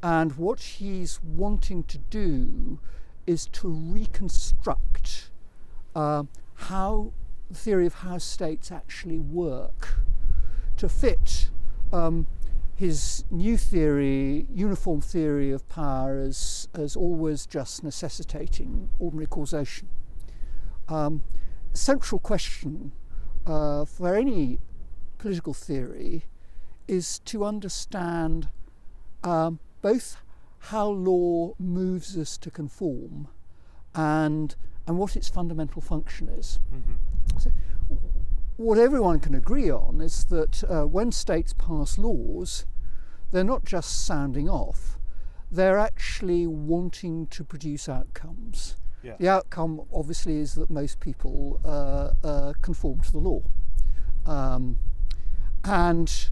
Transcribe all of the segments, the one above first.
And what he's wanting to do is to reconstruct how the theory of how states actually work to fit his new theory, uniform theory of power, as always just necessitating ordinary causation. Central question for any political theory is to understand both how law moves us to conform and what its fundamental function is. Mm-hmm. So, what everyone can agree on is that when states pass laws, they're not just sounding off, they're actually wanting to produce outcomes. Yeah. The outcome, obviously, is that most people conform to the law. And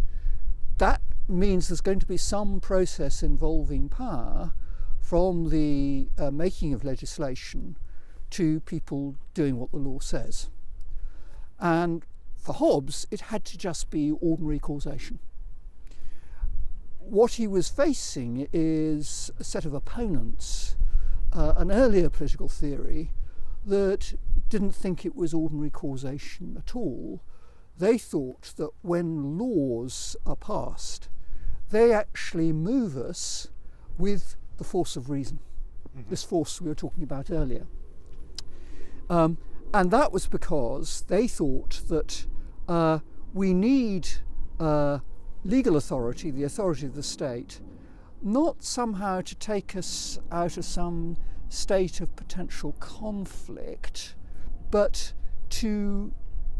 that means there's going to be some process involving power from the making of legislation to people doing what the law says. And for Hobbes, it had to just be ordinary causation. What he was facing is a set of opponents, an earlier political theory that didn't think it was ordinary causation at all. They thought that when laws are passed, they actually move us with the force of reason, this force we were talking about earlier. And that was because they thought that we need legal authority, the authority of the state, not somehow to take us out of some state of potential conflict, but to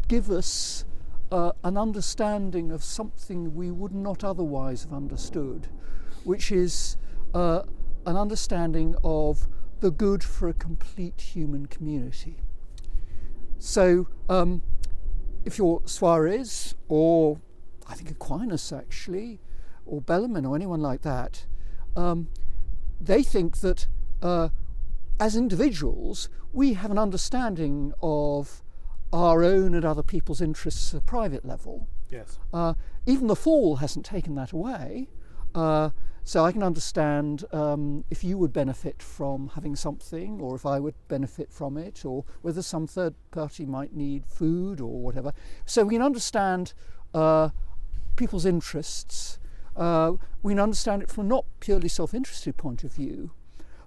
give us an understanding of something we would not otherwise have understood, which is an understanding of the good for a complete human community. So if you're Suarez, or I think Aquinas actually, or Bellarmine, or anyone like that, they think that as individuals, we have an understanding of our own and other people's interests at a private level. Yes. Even the fall hasn't taken that away. So I can understand if you would benefit from having something, or if I would benefit from it, or whether some third party might need food or whatever. So we can understand people's interests. We can understand it from a not purely self-interested point of view,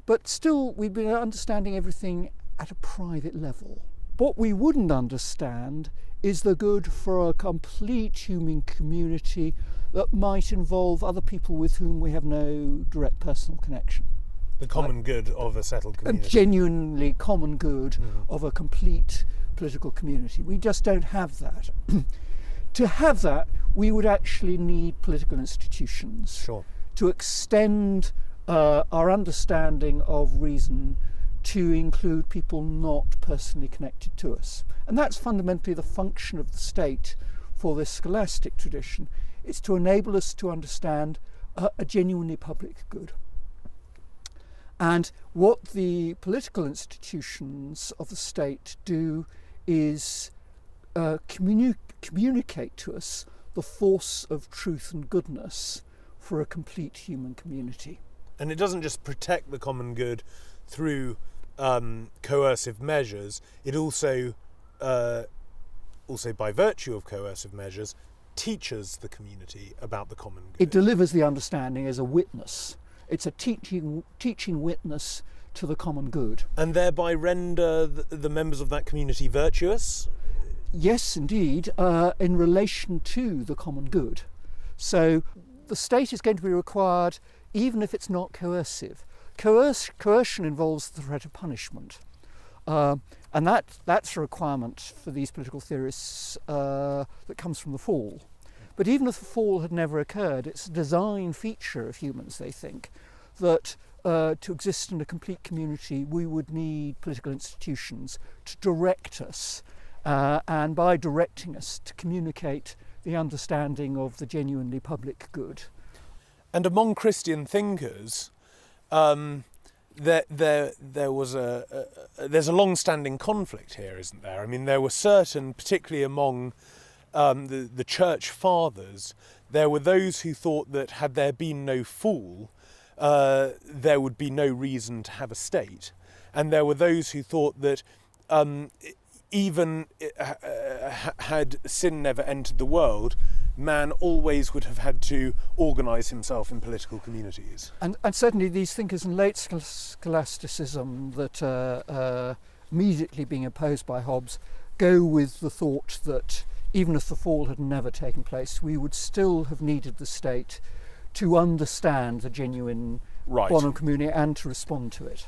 but still we've been understanding everything at a private level. What we wouldn't understand is the good for a complete human community that might involve other people with whom we have no direct personal connection. The common good of a settled community. A genuinely common good of a complete political community. We just don't have that. To have that, we would actually need political institutions. Sure. To extend our understanding of reason to include people not personally connected to us. And that's fundamentally the function of the state for this scholastic tradition. It's to enable us to understand a genuinely public good. And what the political institutions of the state do is communicate to us the force of truth and goodness for a complete human community. And it doesn't just protect the common good through coercive measures, it also by virtue of coercive measures, teaches the community about the common good. It delivers the understanding as a witness. It's a teaching witness to the common good. And thereby render the members of that community virtuous? Yes, indeed, in relation to the common good. So the state is going to be required even if it's not coercive. Coercion involves the threat of punishment. And that's a requirement for these political theorists that comes from the fall. But even if the fall had never occurred, it's a design feature of humans, they think, that to exist in a complete community, we would need political institutions to direct us, and by directing us, to communicate the understanding of the genuinely public good. And among Christian thinkers, there's a long-standing conflict here, isn't there? I mean, there were certain, particularly among the church fathers, There were those who thought that had there been no fall, there would be no reason to have a state. And there were those who thought that even had sin never entered the world, man always would have had to organise himself in political communities. And certainly these thinkers in late scholasticism that immediately being opposed by Hobbes go with the thought that even if the fall had never taken place, we would still have needed the state to understand the genuine Right. quantum community and to respond to it.